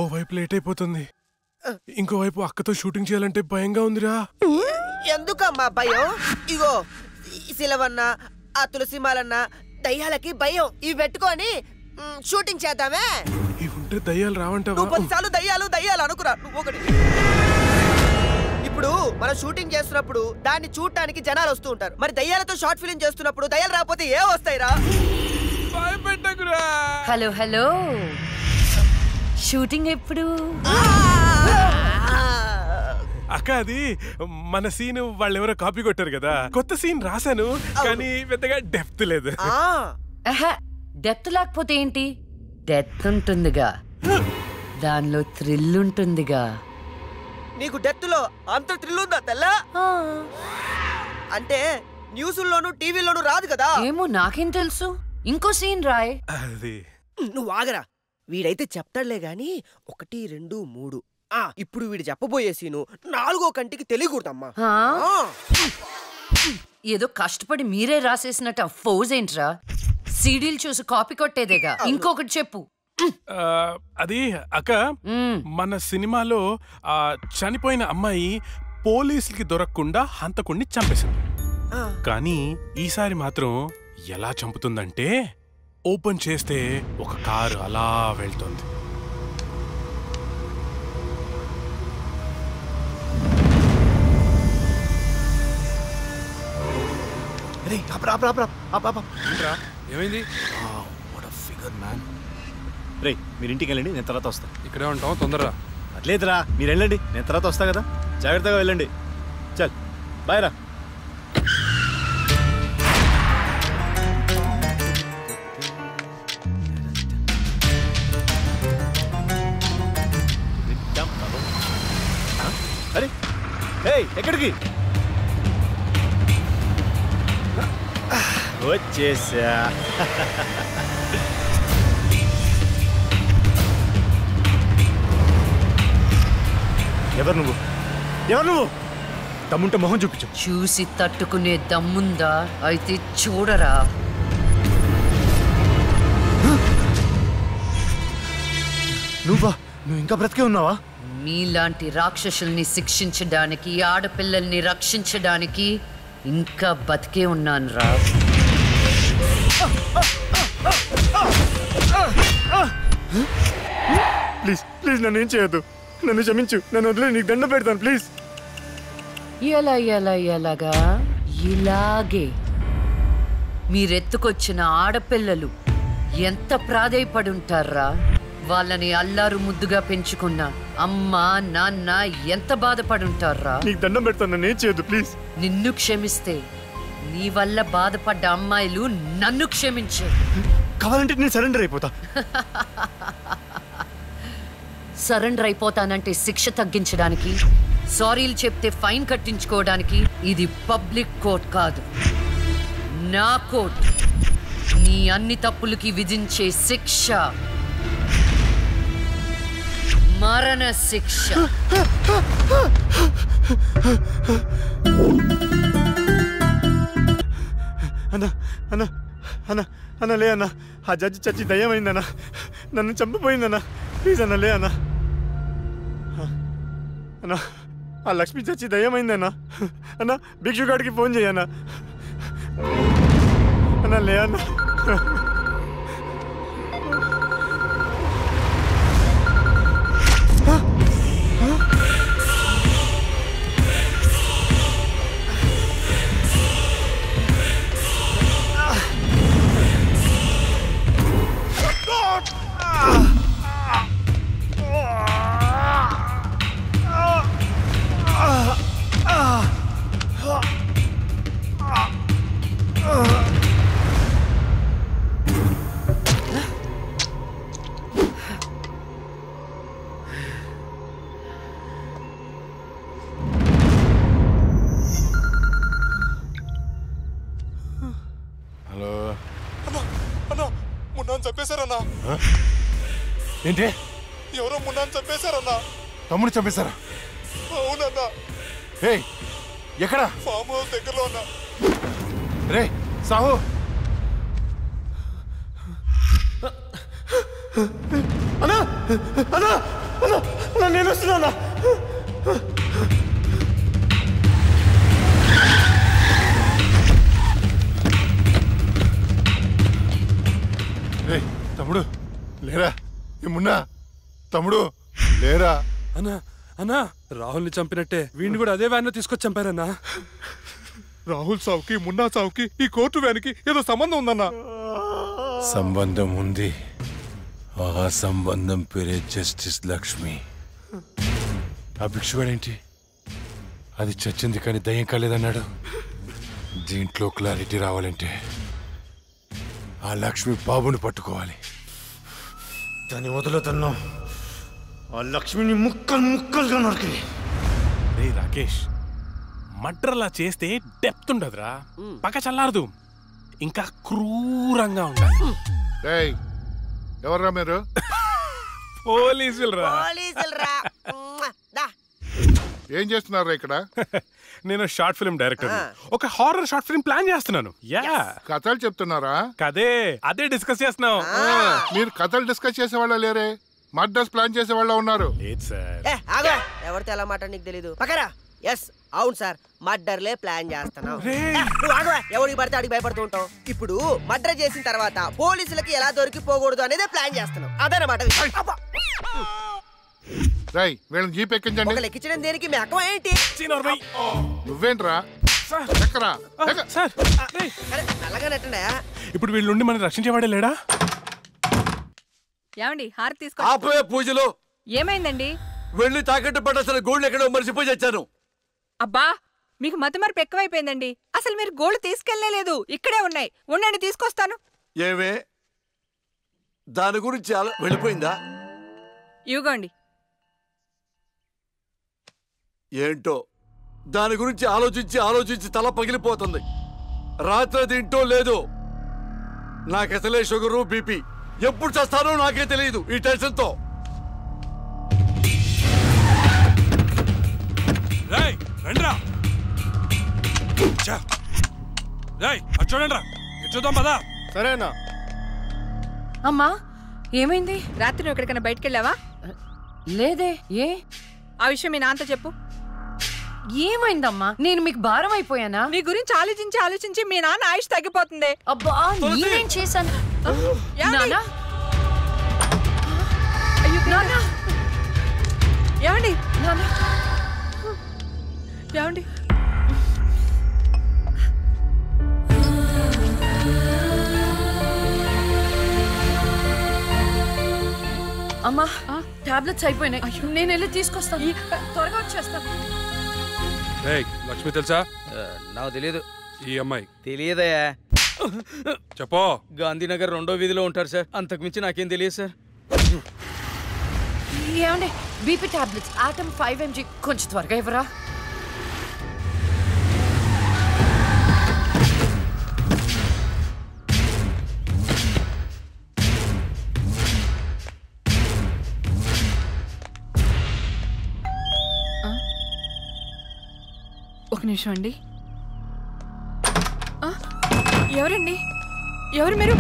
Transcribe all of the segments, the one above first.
ఓ వైపు లేట్ అయిపోతుంది, ఇంకోవైపు అక్కతో షూటింగ్ చేయాలంటే భయంగా ఉందిరా. ఎందుకమ్మా భయం? ఇగో శిలవన్న, ఆ తులసిమాలన్న దయ్యాలకి భయం. ఇవి పెట్టుకొని షూటింగ్ చేద్దామే. ఇవి ఉంటే దయ్యాలు రావంటావా? 10 సార్లు దయ్యాలు అనుకురా నువ్వు ఒకటి. ఇప్పుడు మనం షూటింగ్ చేస్తున్నప్పుడు దాన్ని చూడటానికి జనాలు వస్తూ ఉంటారు. మరి దయ్యాలతో షార్ట్ ఫిల్మ్ చేస్తున్నప్పుడు దయ్యాలు రాకపోతే ఏ వస్తాయిరా? హలో హలో, షూటింగ్ ఎప్పుడు? అక్క అది మన సీన్ వాళ్ళెవరో కాపీ కొట్టారు కదా, కొత్త సీన్ రాశాను కానీ పెద్దగా డెప్త్ లేదు. డెప్త్ లేకపోతే ఏంటి, డెత్ ఉంటుందిగా, దానిలో థ్రిల్ ఉంటుందిగా. నీకు డెత్ లో అంత థ్రిల్ ఉందా తెల్లా? అంటే న్యూస్లోను టీవీలోను రాదు కదా. ఏమో నాకేం తెలుసు, ఇంకో సీన్ రాయ్. అది నువ్వు ఆగరా, వీడైతే చెప్తాడులే గాని 1 2 3. ఇప్పుడు వీడు చెప్పబోయే సీను 4వ కంటికి తెలియకూడదమ్మా. ఏదో కష్టపడి మీరే రాసేసినట్టు ఫోజ్ ఏంట్రా, సీడీలు చూసి కాపీ కొట్టేదేగా. ఇంకొకటి చెప్పు. అది అక్క, మన సినిమాలో చనిపోయిన అమ్మాయి పోలీసులకి దొరకకుండా హంతకుణ్ణి చంపేసింది. కానీ ఈసారి మాత్రం ఎలా చంపుతుందంటే, ఓపెన్ చేస్తే ఒక కారు అలా వెళ్తుంది. ఏమైంది? రే మీరు ఇంటికి వెళ్ళండి, నేను తర్వాత వస్తా. ఇక్కడే ఉంటాం, తొందరరా. అట్లేదురా, మీరు వెళ్ళండి, నేను తర్వాత వస్తా కదా. జాగ్రత్తగా వెళ్ళండి. చల్ బాయ్ రా. అరే ఎక్కడికి వచ్చేసా? ఎవరు నువ్వు? దమ్ముంటే మొహం చూపించు. చూసి తట్టుకునే దమ్ముందా? అయితే చూడరా. నువ్వు ఇంకా బ్రతికే ఉన్నావా? మీలాంటి రాక్షసుల్ని శిక్షించడానికి, ఆడపిల్లల్ని రక్షించడానికి ఇంకా బతికే ఉన్నాను రా. ప్లీజ్ ప్లీజ్ నన్ను ఏం చేయొద్దు, నన్ను క్షమించు, నన్ను వదిలే, నీకు దండం పెడతాను ప్లీజ్. ఎలాగా? ఇలాగే మీరెత్తుకొచ్చిన ఆడపిల్లలు ఎంత ప్రాధేయపడి ఉంటారా. వాళ్ళని అల్లారు ముద్దుగా పెంచుకున్న అమ్మ నాన్న ఎంత బాధపడి ఉంటారా. నీకు దండం పెడతాను, నన్ను ఏం చేయొద్దు ప్లీజ్. నిన్ను క్షమిస్తే నీ వల్ల బాధపడ్డ అమ్మాయిలు నన్ను క్షమించే. కావాలంటే నేను సరెండర్ అయిపోతా. సరెండర్ అయిపోతానంటే శిక్ష తగ్గించడానికి, సారీలు చెప్తే ఫైన్ కట్టించుకోవడానికి. ఇది పబ్లిక్ కోర్ట్ కాదు, నా కోర్ట్. నీ అన్ని తప్పులకి విధించే శిక్ష మరణ శిక్ష. అన్న లే అన్న, ఆ జడ్జి చచ్చి దయ్యమైందన్నా, నన్ను చంపిపోయిందన్నా, ప్లీజ్ అన్న లే అన్న. అన్న ఆ లక్ష్మి చచ్చి దయ్యమైందన్నా. అన్న భిక్షుగాడికి ఫోన్ చేయన్నా. అన్న లే అన్న. చంపేశారన్నా. ఏంటి? ఎవరో మున్నాను చంపేశారన్నా. తమ్ముడు చంపేశారా? అవునన్నా. ఏయ్ ఎక్కడ? ఫామ్ హౌస్ దగ్గరలో ఉన్నా. రే సాహు, అన్నా అన్నా అన్నా నేను వస్తున్నా. తమ్ముడు లేరా? ఏమున్నా తమ్ముడు లేరా? అన్నా అన్నా రాహుల్ని చంపినట్టే వీడిని కూడా అదే వ్యాన్ లో తీసుకొచ్చి చంపారన్నా. రాహుల్ సావుకి మున్నా సావుకి ఈ కోర్టు వ్యానికి ఏదో సంబంధం ఉందన్నా. సంబంధం ఉంది. ఆ సంబంధం పేరే జస్టిస్ లక్ష్మి. ఆ భిక్షుగాడేంటి అది చచ్చింది కానీ దయ్యం కాలేదన్నాడు. దీంట్లో క్లారిటీ రావాలంటే ఆ లక్ష్మి బాబుని పట్టుకోవాలి. దాన్ని వదులుతున్నాం. ఆ లక్ష్మిని ముక్కలు ముక్కలుగా నరికి. రే రాకేష్, మర్డర్లా చేస్తే డెప్త్ ఉండదురా, పక్క చల్లారదు, ఇంకా క్రూరంగా ఉండాలి. ఎవర్రా మీరు? పోలీసులురా. ఏం చేస్తున్నారా ఇక్కడ? నేను షార్ట్ ఫిల్మ్ డైరెక్టర్. ఒక హారర్ షార్ట్ ఫిల్మ్ ప్లాన్ చేస్తున్నాను. కథలు చెప్తున్నారా? అదే డిస్కస్ చేస్తున్నాం. మీరు కథలు డిస్కస్ చేసే వాళ్ళ లేరే, మర్డర్స్ ప్లాన్ చేసే వాళ్ళ ఉన్నారు. లేదు సార్. ఎవరితో ఎలా మాట నీకు తెలీదు. పక్కరా. ఎస్ అవును సార్, మర్డర్లే ప్లాన్ చేస్తున్నాం. ఎవరికి పడితే అడిగి భయపడుతూ ఉంటాం. ఇప్పుడు మర్డర్ చేసిన తర్వాత పోలీసులకి ఎలా దొరికిపోకూడదు అనేది ప్లాన్ చేస్తున్నాం. అదనమాట. రై వీళ్ళని జీప్ ఎక్కించండి. ఎక్కించడం దేనికి? మీ అక్క ఏంటి? నువ్వేంట్రా? ఇప్పుడు వీళ్ళ నుండి మనం రక్షించేవాడే లేడా? ఏమండి హారతి తీసుకో. ఆపే పూజలు. ఏమైందండి? వెళ్ళి తాకట్టు పడ్డ గోల్డ్ ఎక్కడో మర్చిపోయి వచ్చాను. అబ్బా మీకు మతిమరుపు ఎక్కువైపోయిందండి. అసలు మీరు గోల్డ్ తీసుకెళ్లలేదు, ఇక్కడే ఉన్నాయి. ఉండండి తీసుకొస్తాను. ఏమే దాని గురించి వెళ్ళిపోయిందా? ఇవ్వండి. ఏంటో దాని గురించి ఆలోచించి తల పగిలిపోతుంది. రాత్రి తింటో లేదు. నాకసలే షుగరు బీపీ. ఎప్పుడు చేస్తానో నాకే తెలియదు ఈ టెన్షన్తో. చూద్దాం పదా. సరేనా? అమ్మా ఏమైంది? రాత్రి నువ్వు ఎక్కడికైనా బయటకెళ్ళావా? లేదే. ఏ? ఆ విషయం మీ నాన్నతో చెప్పు. ఏమైందమ్మా? నేను మీకు భారం అయిపోయానా? నీ గురించి ఆలోచించి మీ నాన్న ఆయుష్ తగ్గిపోతుంది. అబ్బా నేనేం చేశాను? నాన్నా? అయ్యో నాన్నా! ఏమండి? నాన్నా! ఏమండి? అమ్మా టాబ్లెట్స్ అయిపోయినాయి. నేను వెళ్ళి తీసుకొస్తాను. త్వరగా వచ్చేస్తాను. లక్ష్మి తెలుసా? నాకు తెలియదు. ఈ అమ్మాయి తెలియదయా. చెప్పో. గాంధీనగర్ 2వ వీధిలో ఉంటారు సార్. అంతకుమించి నాకేం తెలియదు సార్. ఏమండి బీపీ టాబ్లెట్స్ ఆటమ్ 5 mg కొంచెం త్వరగా ఇవ్వరా? ఒక నిమిషం అండి. ఎవరండి? ఎవరు మీరు?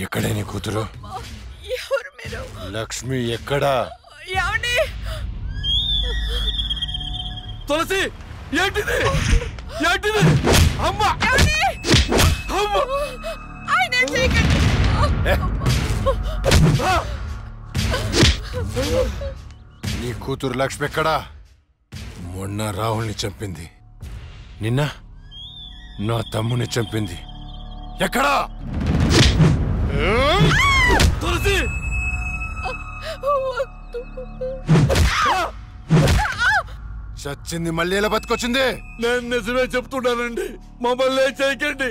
ఎక్కడే నీ కూతురు? ఎవరు మీరు? లక్ష్మి ఎక్కడా? తులసి ఏంటిది? ఏంటిది? అమ్మా! నీ కూతురు లక్ష్మి ఎక్కడా? మొన్న రాహుల్ని చంపింది, నిన్న నా తమ్ముని చంపింది. ఎక్కడా? తులసి! చచ్చింది మళ్ళీ ఎలా బతికొచ్చింది? నేను నిజమే చెప్తున్నానండి. మమ్మల్ని చేయకండి.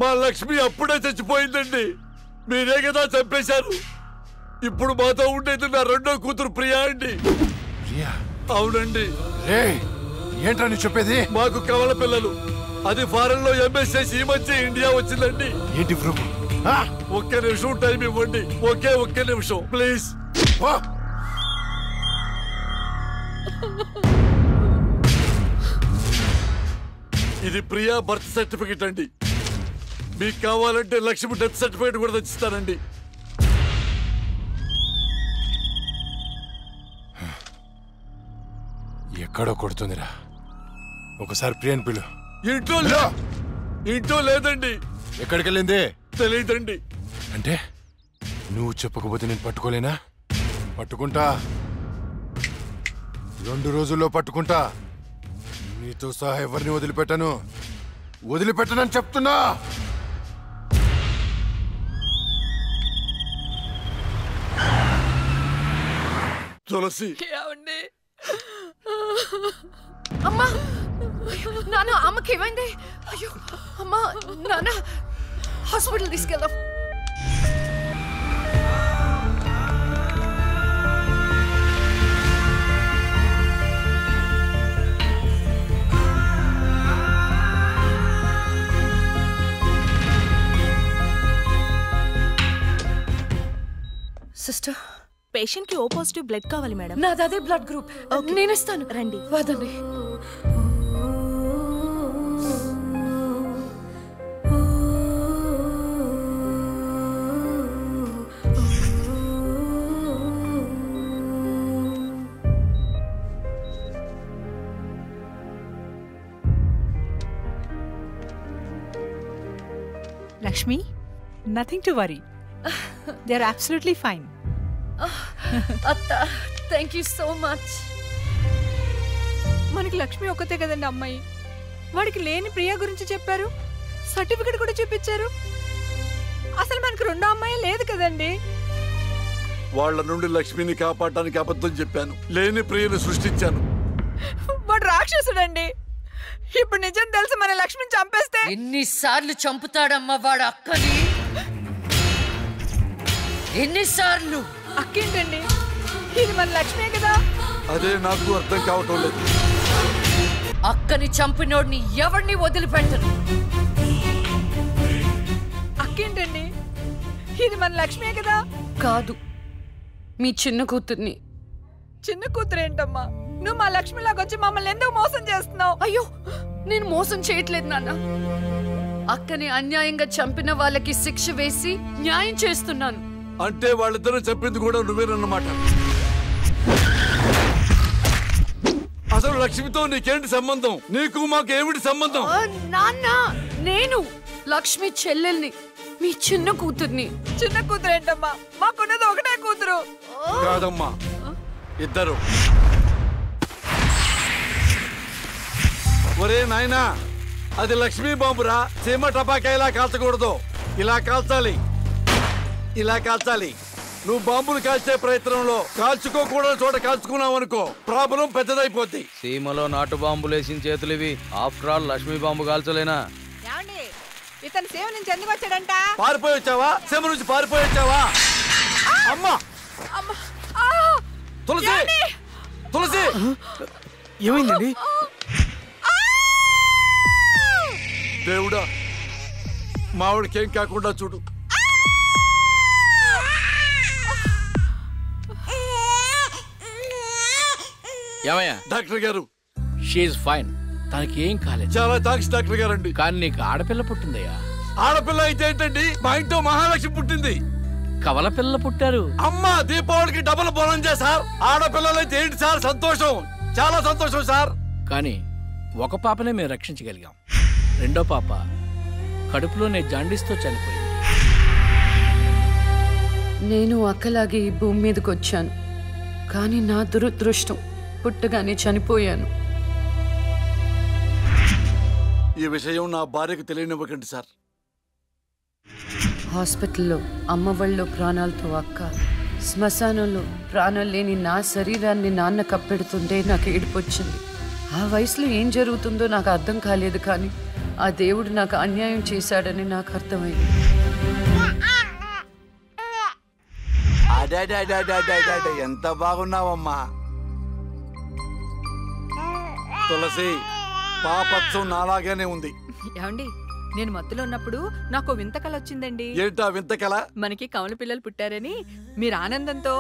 మా లక్ష్మి అప్పుడే చచ్చిపోయిందండి. మీరే కదా చంపేశారు. ఇప్పుడు మాతో ఉండేది నా 2వ కూతురు ప్రియా అండి. అవునండి. ఏంట్రా నీ చెప్పేది? మాకు కవల పిల్లలు. అది ఫారెన్ లో ఎంఎస్ చేసి ఈ మధ్య ఇండియా వచ్చిందండి. ఏంటి ప్రూఫ్? ఒక్క నిమిషం టైం ఇవ్వండి. ఒక్క నిమిషం ప్లీజ్. ఇది ప్రియా బర్త్ సర్టిఫికెట్ అండి. మీకు కావాలంటే లక్ష్మి డెత్ సర్టిఫికెట్ కూడా తెచ్చిస్తానండి. ఎక్కడో కొడుతుందిరా. ఒకసారి ప్రియని పిలు. ఇంట్లో లేదండి. ఎక్కడికి వెళ్ళింది తెలియదండి. అంటే నువ్వు చెప్పకపోతే నేను పట్టుకోలేనా? పట్టుకుంటా, 2 రోజుల్లో పట్టుకుంటా. నీతో సహా ఎవరిని వదిలిపెట్టనని చెప్తున్నా. తులసి, అమ్మా, నాన్న, అమ్మకి ఏమైంది? అయ్యో అమ్మా, నాన్న హాస్పిటల్ తీసుకెళ్దాం. సిస్టర్, పేషెంట్ కి ఓ పాజిటివ్ బ్లడ్ కావాలి మేడం. నాది అదే బ్లడ్ గ్రూప్. నేను ఇస్తాను, రండి. వదండి. Lakshmi, nothing to worry. They are absolutely fine. అత్త, థ్యాంక్ యూ సో మచ్. మనకి లక్ష్మి ఒక్కతే కదండి అమ్మాయి. వాడికి లేని ప్రియా గురించి చెప్పారు, సర్టిఫికెట్ కూడా చూపించారు. అసలు మనకి 2వ అమ్మాయి లేదు కదండి. వాళ్ళ నుండి లక్ష్మిని కాపాడటానికి అబద్ధం చెప్పాను, లేని ప్రియను సృష్టించాను. వాడు రాక్షసుడండి. ఇప్పుడు నిజం తెలిసి మన లక్ష్మిని చంపేస్తే ఎన్నిసార్లు చంపుతాడమ్మా వాడు అక్కని? ఎన్నిసార్లు? అక్కేంటండి, ఇది మన లక్ష్మే కదా. అదే నాకు అర్థం కావటం లేదు. అక్కని చంపినోడిని ఎవరిని వదిలిపెట్టరు. అక్కేంటండి, ఇది మన లక్ష్మే కదా. కాదు, మీ చిన్న కూతుర్ని. చిన్న కూతురు ఏంటమ్మా? నువ్వు మా లక్ష్మిలాగొచ్చి మమ్మల్ని ఎందుకు మోసం చేస్తున్నావు? అయ్యో, నేను మోసం చేయట్లేదు నాన్న. అక్కని అన్యాయంగా చంపిన వాళ్ళకి శిక్ష వేసి న్యాయం చేస్తున్నాను. అంటే వాళ్ళిద్దరూ చెప్పింది కూడా నువ్వేనన్నమాట. అసలు లక్ష్మితో నీకేంటి సంబంధం? నీకు మాకు ఏమిటి సంబంధం? నాన్న, నేను లక్ష్మి చెల్లెల్ని, మీ చిన్న కూతుర్ని. చిన్న కూతురు ఏంటమ్మా? మాకున్నది ఒకటే కూతురు. కాదమ్మా, ఇద్దరు. ఒరే నాయనా, అది లక్ష్మీ బాంబురా. సీమ టపాకాయలా కాల్చకూడదు, ఇలా కాల్చాలి, ఇలా కాల్చాలి. నువ్వు బాంబులు కాల్చే ప్రయత్నంలో కాల్చుకోకూడని చోట కాల్చుకున్నావు అనుకో, ప్రాబ్లం పెద్దదైపోద్ది. సీమలో నాటు బాంబులేసిన చేతులు ఇవి. ఆఫ్టర్ ఆల్ లక్ష్మీ బాంబు కాల్చలేనా? ఇతను సేవ నుంచి ఎందుకు వచ్చాడంట? పారిపోయి వచ్చావా? సీమ నుంచి పారిపోయి వచ్చావా? అమ్మా, తులసి, తులసి, ఏమైందండి? దేవుడా, మావిడికేం కాకుండా చూడు. ఏమయ్యా? డాక్టర్ గారు, షీఈ్ ఫైన్, తనకి ఏం కాలేదు. చాలా థాంక్స్ డాక్టర్ గారండి. కానీ నీకు ఆడపిల్ల పుట్టిందయ్యా. ఆడపిల్ల అయితే ఏంటండి? మా ఇంట్లో మహాలక్ష్మి పుట్టింది. కవల పిల్లలు పుట్టారు. అమ్మా, దీపావళికి డబుల్ బోనంజా సార్. ఆడపిల్లలైతే ఏంటి సార్ సంతోషం, చాలా సంతోషం సార్. కానీ ఒక పాపనే మేము రక్షించగలిగాం. రెండో పాప కడుపులోనే జాండీస్తో చనిపోయింది. నేను అక్కలాగే ఈ భూమి మీదకి వచ్చాను, కానీ నా దురదృష్టం పుట్టగానే చనిపోయాను. ఈ విషయం నా భార్యకు తెలియనివ్వకండి సార్. హాస్పిటల్లో అమ్మ వాళ్ళలో ప్రాణాలతో అక్క, శ్మశానంలో ప్రాణాలు లేని నా శరీరాన్ని నాన్న కప్పెడుతుంటే నాకు ఏడుపొచ్చింది. ఆ వయసులో ఏం జరుగుతుందో నాకు అర్థం కాలేదు, కానీ ఆ దేవుడు నాకు అన్యాయం చేశాడని నాకు అర్థమైంది. ఎంత బాగున్నావమ్మా తులసి. పాపత్సం నాలాగానే ఉంది. ఏమండి, నేను మత్తులో ఉన్నప్పుడు నాకు వింత కళ వచ్చిందండి. ఏంటా వింత కళ? మనకి కమల పిల్లలు పుట్టారని మీరు ఆనందంతో